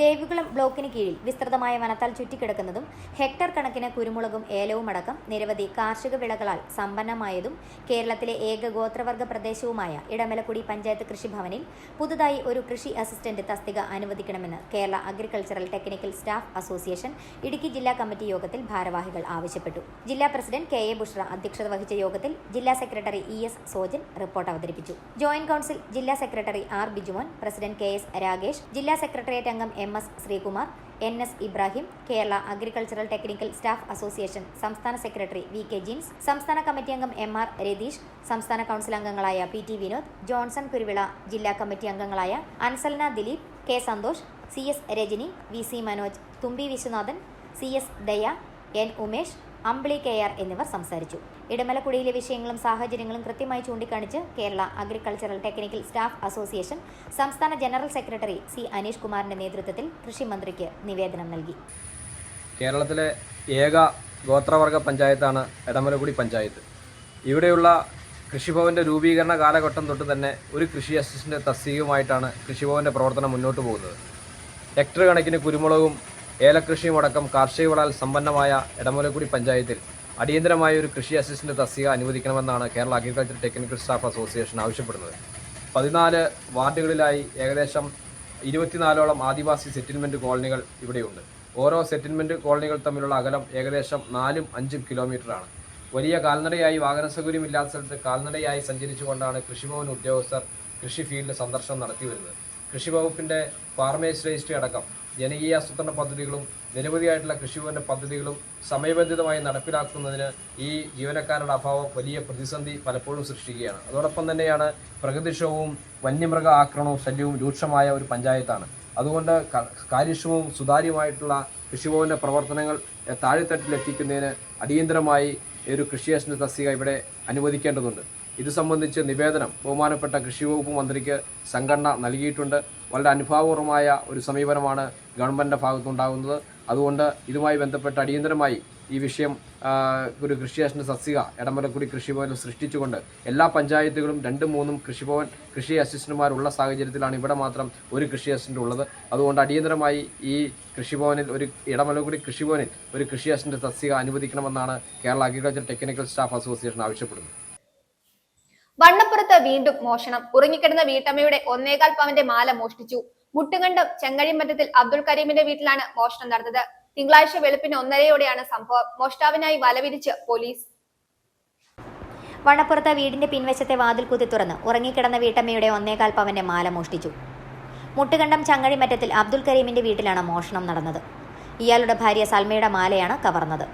ദേവികുളം ബ്ലോക്കിന് കീഴിൽ വിസ്തൃതമായ വനത്താൽ ചുറ്റിക്കിടക്കുന്നതും ഹെക്ടർ കണക്കിന് കുരുമുളകും ഏലവും അടക്കം നിരവധി കാർഷിക വിളകളാൽ സമ്പന്നമായതും കേരളത്തിലെ ഏക ഗോത്രവർഗ പ്രദേശവുമായ ഇടമലക്കുടി പഞ്ചായത്ത് കൃഷിഭവനിൽ പുതുതായി ഒരു കൃഷി അസിസ്റ്റന്റ് തസ്തിക അനുവദിക്കണമെന്ന് Kerala agricultural technical staff association Idukki ജില്ലാ കമ്മിറ്റി യോഗത്തിൽ ഭാരവാഹികൾ ആവശ്യപ്പെട്ടു. ജില്ലാ പ്രസിഡന്റ് KA ബുഷ്ര അധ്യക്ഷത വഹിച്ച യോഗത്തിൽ ജില്ലാ സെക്രട്ടറി ES സോജൻ റിപ്പോർട്ട് അവതരിപ്പിച്ചു. ജോയിന്റ് കൌൺസിൽ ജില്ലാ secretary R Bijumon, president KS Rakesh, ജില്ലാ സെക്രട്ടേറിയറ്റ് അംഗം MS Sreekumar, NS Ibrahim, Kerala agricultural technical staff association സംസ്ഥാന സെക്രട്ടറി VK ജിൻസ്, സംസ്ഥാന കമ്മിറ്റി അംഗം MR രതീഷ്, സംസ്ഥാന കൌൺസിൽ അംഗങ്ങളായ PT വിനോദ്, ജോൺസൺ കുരുവിള, ജില്ലാ കമ്മിറ്റി അംഗങ്ങളായ അൻസൽന Dileep, K Santhosh, CS Rajani, VC Manoj, തുമ്പി വിശ്വനാഥൻ, CS ദയ, N ഉമേഷ്, അമ്പിളി KR എന്നിവർ സംസാരിച്ചു. ഇടമലക്കുടിയിലെ വിഷയങ്ങളും സാഹചര്യങ്ങളും കൃത്യമായി ചൂണ്ടിക്കാണിച്ച് Kerala agricultural technical staff association സംസ്ഥാന ജനറൽ സെക്രട്ടറി C അനീഷ് കുമാറിന്റെ നേതൃത്വത്തിൽ കൃഷിമന്ത്രിക്ക് നിവേദനം നൽകി. കേരളത്തിലെ ഏക ഗോത്രവർഗ പഞ്ചായത്താണ് ഇടമലക്കുടി പഞ്ചായത്ത്. ഇവിടെയുള്ള കൃഷിഭവൻ്റെ രൂപീകരണ കാലഘട്ടം തൊട്ട് തന്നെ ഒരു കൃഷി അസിസ്റ്റൻ്റ് തസ്തികയുമായിട്ടാണ് കൃഷിഭവൻ്റെ പ്രവർത്തനം മുന്നോട്ട് പോകുന്നത്. ഹെക്ടർ കണക്കിന് കുരുമുളകും ഏലകൃഷിയും അടക്കം കാർഷിക വിളാൽ സമ്പന്നമായ എടമലക്കുടി പഞ്ചായത്തിൽ അടിയന്തരമായ ഒരു കൃഷി അസിസ്റ്റൻ്റ് തസ്തിക അനുവദിക്കണമെന്നാണ് Kerala agriculture technical staff association ആവശ്യപ്പെടുന്നത്. 14 വാർഡുകളിലായി ഏകദേശം 24ഓളം ആദിവാസി സെറ്റിൽമെൻറ്റ് കോളനികൾ ഇവിടെയുണ്ട്. ഓരോ സെറ്റിൽമെൻറ്റ് കോളനികൾ തമ്മിലുള്ള അകലം ഏകദേശം 4-5 കിലോമീറ്ററാണ്. വലിയ കാൽനടയായി വാഹന സൗകര്യമില്ലാത്ത സ്ഥലത്ത് കാൽനടയായി സഞ്ചരിച്ചുകൊണ്ടാണ് കൃഷിഭവൻ ഉദ്യോഗസ്ഥർ കൃഷി ഫീൽഡ് സന്ദർശനം നടത്തി വരുന്നത്. കൃഷി വകുപ്പിൻ്റെ ഫാർമേഴ്സ് രജിസ്ട്രി അടക്കം ജനകീയ ആസൂത്രണ പദ്ധതികളും നിരവധിയായിട്ടുള്ള കൃഷിഭവൻ്റെ പദ്ധതികളും സമയബന്ധിതമായി നടപ്പിലാക്കുന്നതിന് ഈ ജീവനക്കാരുടെ അഭാവം വലിയ പ്രതിസന്ധി പലപ്പോഴും സൃഷ്ടിക്കുകയാണ്. അതോടൊപ്പം തന്നെയാണ് പ്രകൃതിക്ഷോഭവും വന്യമൃഗ ആക്രമണവും ശല്യവും രൂക്ഷമായ ഒരു പഞ്ചായത്താണ്. അതുകൊണ്ട് കാര്യക്ഷമവും സുതാര്യമായിട്ടുള്ള കൃഷിഭവൻ്റെ പ്രവർത്തനങ്ങൾ താഴെത്തട്ടിലെത്തിക്കുന്നതിന് അടിയന്തരമായി ഒരു കൃഷി അസിസ്റ്റൻ്റ് തസ്തിക ഇവിടെ അനുവദിക്കേണ്ടതുണ്ട്. ഇത് സംബന്ധിച്ച് നിവേദനം ബഹുമാനപ്പെട്ട കൃഷി വകുപ്പ് മന്ത്രിക്ക് സംഘടന നൽകിയിട്ടുണ്ട്. വളരെ അനുഭാവപൂർവമായ ഒരു സമീപനമാണ് ഗവൺമെൻറ്റിൻ്റെ ഭാഗത്തുണ്ടാകുന്നത്. അതുകൊണ്ട് ഇതുമായി ബന്ധപ്പെട്ട് അടിയന്തരമായി ഈ വിഷയം ഒരു കൃഷി അസിസ്റ്റൻ്റ് തസ്തിക എടമലക്കുടി കൃഷിഭവനിൽ സൃഷ്ടിച്ചുകൊണ്ട് എല്ലാ പഞ്ചായത്തുകളും 2-3 കൃഷി അസിസ്റ്റന്റുമാരുള്ള സാഹചര്യത്തിലാണ് ഇവിടെ മാത്രം ഒരു കൃഷി അസിസ്റ്റൻ്റ് ഉള്ളത്. അതുകൊണ്ട് അടിയന്തരമായി ഈ കൃഷിഭവനിൽ എടമലക്കുടി കൃഷിഭവനിൽ ഒരു കൃഷി അസിസ്റ്റൻ്റ് തസ്തിക അനുവദിക്കണമെന്നാണ് Kerala agriculture technical staff association ആവശ്യപ്പെടുന്നത്. വണ്ണപ്പുറത്ത് വീണ്ടും മോഷണം. ഉറങ്ങിക്കിടന്ന വീട്ടമ്മയുടെ 1.25 പവന്റെ മാല മോഷ്ടിച്ചു. മുട്ടുകണ്ടം ചെങ്ങഴിമറ്റത്തിൽ അബ്ദുൾ കരീമിന്റെ വീട്ടിലാണ് മോഷണം നടന്നത്. തിങ്കളാഴ്ച വെളുപ്പിന് 1:30യോടെയാണ് സംഭവം. മോഷ്ടാവിനായി വലവിരിച്ച് പോലീസ്. വണ്ണപ്പുറത്ത് വീടിന്റെ പിൻവശത്തെ വാതിൽ കുത്തി തുറന്ന് ഉറങ്ങിക്കിടന്ന വീട്ടമ്മയുടെ 1.25 പവന്റെ മാല മോഷ്ടിച്ചു. മുട്ടുകണ്ടം ചങ്ങഴിമറ്റത്തിൽ അബ്ദുൾ കരീമിന്റെ വീട്ടിലാണ് മോഷണം നടന്നത്. ഇയാളുടെ ഭാര്യ സൽമയുടെ മാലയാണ് കവർന്നത്.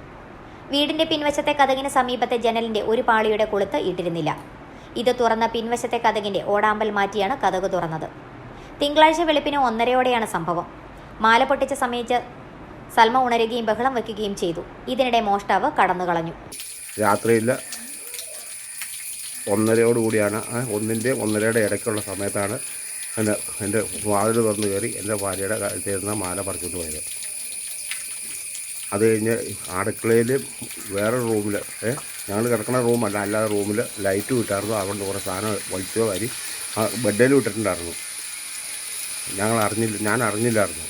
വീടിന്റെ പിൻവശത്തെ കതകിന് സമീപത്തെ ജനലിന്റെ ഒരു പാളിയുടെ കൊളുത്ത് ഇട്ടിരുന്നില്ല. ഇത് തുറന്ന പിൻവശത്തെ കതകിന്റെ ഓടാമ്പൽ മാറ്റിയാണ് കതക് തുറന്നത്. തിങ്കളാഴ്ച വെളുപ്പിന് 1:30യോടെയാണ് സംഭവം. മാല പൊട്ടിച്ച സമയത്ത് സൽമ ഉണരുകയും ബഹളം വയ്ക്കുകയും ചെയ്തു. ഇതിനിടെ മോഷ്ടാവ് കടന്നുകളഞ്ഞു. രാത്രിയിൽ 1:30യോടുകൂടിയാണ് 1-1:30 ഇടയ്ക്കുള്ള സമയത്താണ് എൻ്റെ വാതിൽ തുറന്ന് കയറി എൻ്റെ ഭാര്യയുടെ കഴുത്തിരുന്ന മാല പറിച്ചുകൊണ്ട് പോയത്. അത് കഴിഞ്ഞ് അടുക്കളയിൽ വേറെ റൂമിൽ ഞങ്ങൾ കിടക്കുന്ന റൂമല്ല, അല്ലാതെ റൂമിൽ ലൈറ്റ് വിട്ടായിരുന്നു. അതുകൊണ്ട് കുറേ സാധനം വലിച്ചോ വാരി ബെഡിൽ വിട്ടിട്ടുണ്ടായിരുന്നു. ഞാൻ അറിഞ്ഞില്ലായിരുന്നു.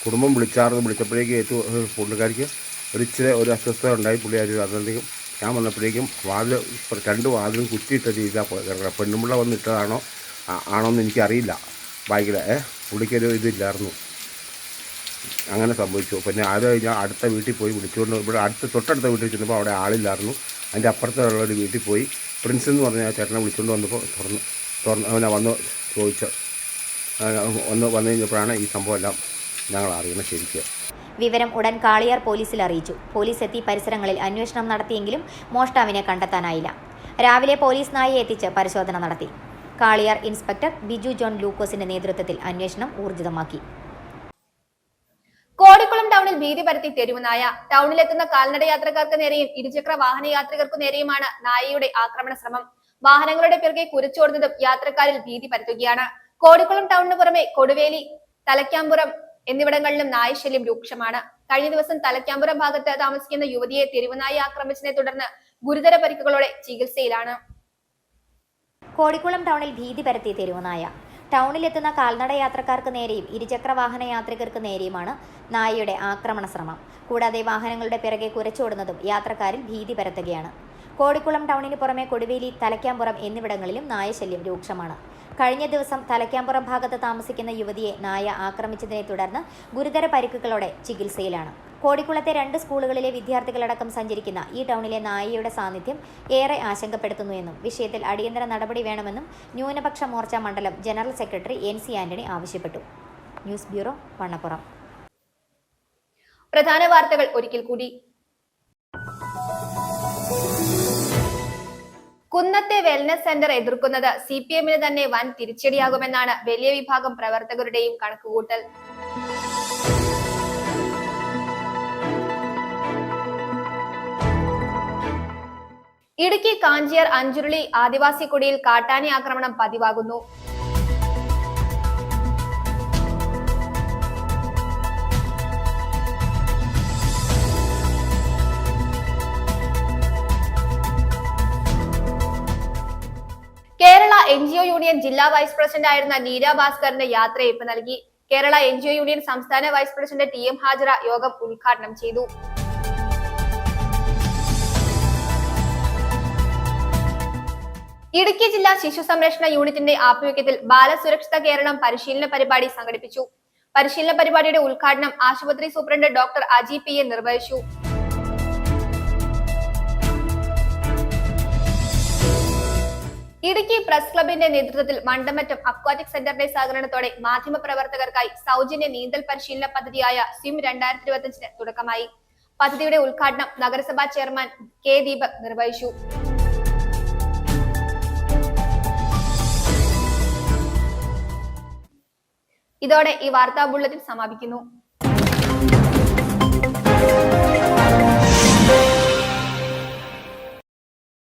കുടുംബം വിളിച്ചപ്പോഴേക്ക് പുള്ളിക്കാരിക്ക് ഒരു അസ്വസ്ഥത ഉണ്ടായി. പുള്ളിക്കാരി അന്നേരത്തേക്കും ഞാൻ വന്നപ്പോഴേക്കും 2 വാതിലും കുറ്റിയിട്ട രീതിയിലാണ് പെണ്ണുമ്പിള്ള വന്നിട്ടതാണോ ആണോന്ന് എനിക്കറിയില്ല. ബാഗിൽ പുള്ളിക്കൊരു ഇതില്ലായിരുന്നു. അങ്ങനെ സംഭവിച്ചു. പിന്നെ അത് കഴിഞ്ഞാൽ അടുത്ത വീട്ടിൽ പോയി വിളിച്ചുകൊണ്ട് ഇവിടെ തൊട്ടടുത്ത വീട്ടിൽ ചെന്നപ്പോൾ അവിടെ ആളില്ലായിരുന്നു. അതിൻ്റെ അപ്പുറത്തുള്ളൊരു വീട്ടിൽ പോയി പ്രിൻസ് എന്ന് പറഞ്ഞ ചേട്ടനെ വിളിച്ചുകൊണ്ട് വന്നപ്പോൾ അവനെ വന്ന് ചോദിച്ച് വന്നു കഴിഞ്ഞപ്പോഴാണ് ഈ സംഭവം എല്ലാം ഞങ്ങൾ അറിയുന്നത് ശരിക്കും. വിവരം ഉടൻ കാളിയാർ പോലീസിൽ അറിയിച്ചു. പോലീസ് എത്തി പരിസരങ്ങളിൽ അന്വേഷണം നടത്തിയെങ്കിലും മോഷ്ടാവിനെ കണ്ടെത്താനായില്ല. രാവിലെ പോലീസ് നായയെ എത്തിച്ച് പരിശോധന നടത്തി. കാളിയാർ ഇൻസ്പെക്ടർ ബിജു ജോൺ ലൂക്കോസിന്റെ നേതൃത്വത്തിൽ അന്വേഷണം ഊർജിതമാക്കി. കോടിക്കുളം ടൗണിൽ ഭീതി പരത്തി തെരുവുനായ. ടൗണിലെത്തുന്ന കാൽനട യാത്രക്കാർക്ക് നേരെയും ഇരുചക്ര വാഹന യാത്രികർക്കു നേരെയുമാണ് നായയുടെ ആക്രമണ ശ്രമം. വാഹനങ്ങളുടെ പിറകെ കുരച്ചോടുന്നതും യാത്രക്കാരിൽ ഭീതി പരത്തുകയാണ്. കോടിക്കുളം ടൗണിന് പുറമെ കൊടുവേലി, തലക്കാമ്പുറം എന്നിവിടങ്ങളിലും നായശല്യം രൂക്ഷമാണ്. കഴിഞ്ഞ ദിവസം തലക്കാമ്പുറം ഭാഗത്ത് താമസിക്കുന്ന യുവതിയെ തെരുവുനായ ആക്രമിച്ചതിനെ തുടർന്ന് ഗുരുതര പരിക്കുകളോടെ ചികിത്സയിലാണ്. കോടിക്കുളം ടൗണിൽ ഭീതി പരത്തി തെരുവുനായ. ടൗണിലെത്തുന്ന കാൽനട യാത്രക്കാർക്ക് നേരെയും ഇരുചക്ര വാഹന യാത്രികർക്ക് നേരെയുമാണ് നായയുടെ ആക്രമണ ശ്രമം. കൂടാതെ വാഹനങ്ങളുടെ പിറകെ കുരച്ചോടുന്നതും യാത്രക്കാരിൽ ഭീതി പരത്തുകയാണ്. കോടിക്കുളം ടൗണിന് പുറമെ കൊടുവേലി, തലക്കാമ്പുറം എന്നിവിടങ്ങളിലും നായശല്യം രൂക്ഷമാണ്. കഴിഞ്ഞ ദിവസം തലക്കാമ്പുറം ഭാഗത്ത് താമസിക്കുന്ന യുവതിയെ നായ ആക്രമിച്ചതിനെ തുടർന്ന് ഗുരുതര പരിക്കുകളോടെ ചികിത്സയിലാണ്. കോടിക്കുളത്തെ 2 സ്കൂളുകളിലെ വിദ്യാർത്ഥികളടക്കം സഞ്ചരിക്കുന്ന ഈ ടൗണിലെ നായയുടെ സാന്നിധ്യം ഏറെ ആശങ്കപ്പെടുത്തുന്നുവെന്നും വിഷയത്തിൽ അടിയന്തര നടപടി വേണമെന്നും ന്യൂനപക്ഷ മോർച്ച മണ്ഡലം ജനറൽ സെക്രട്ടറി NC ആന്റണി ആവശ്യപ്പെട്ടു. News bureau, Vannappuram. പ്രധാന വാർത്തകൾ ഒരിക്കൽ കൂടി. കുന്നത്തെ വെൽനസ് സെന്റർ എതിർക്കുന്നത് CPMന് തന്നെ വൻ തിരിച്ചടിയാകുമെന്നാണ് വലിയ വിഭാഗം പ്രവർത്തകരുടെയും കണക്കുകൂട്ടൽ. ഇടുക്കി കാഞ്ചിയാർ അഞ്ചുരുളി ആദിവാസി കുടിയിൽ കാട്ടാന ആക്രമണം പതിവാകുന്നു. NGO യൂണിയൻ ജില്ലാ വൈസ് പ്രസിഡന്റ് ആയിരുന്ന നീര ഭാസ്കറിന് യാത്രയയപ്പ് നൽകി. കേരള NGO യൂണിയൻ സംസ്ഥാന വൈസ് പ്രസിഡന്റ് TM ഹാജറ യോഗം ഉദ്ഘാടനം ചെയ്തു. ഇടുക്കി ജില്ലാ ശിശു സംരക്ഷണ യൂണിറ്റിന്റെ ആഭിമുഖ്യത്തിൽ ബാലസുരക്ഷിത കേരളം പരിശീലന പരിപാടി സംഘടിപ്പിച്ചു. പരിശീലന പരിപാടിയുടെ ഉദ്ഘാടനം ആശുപത്രി സൂപ്രണ്ട് ഡോക്ടർ അജി PA നിർവഹിച്ചു. ഇടുക്കി പ്രസ് ക്ലബിന്റെ നേതൃത്വത്തിൽ മണ്ടമറ്റം അക്വാറ്റിക് സെന്ററിന്റെ സഹകരണത്തോടെ മാധ്യമപ്രവർത്തകർക്കായി സൗജന്യ നീന്തൽ പരിശീലന പദ്ധതിയായ സ്വിം 2025 തുടക്കമായി. പദ്ധതിയുടെ ഉദ്ഘാടനം നഗരസഭാ ചെയർമാൻ K ദീപക് നിർവഹിച്ചു. ഇതോടെ ഈ വാർത്താ ബുള്ളറ്റിൻ സമാപിക്കുന്നു.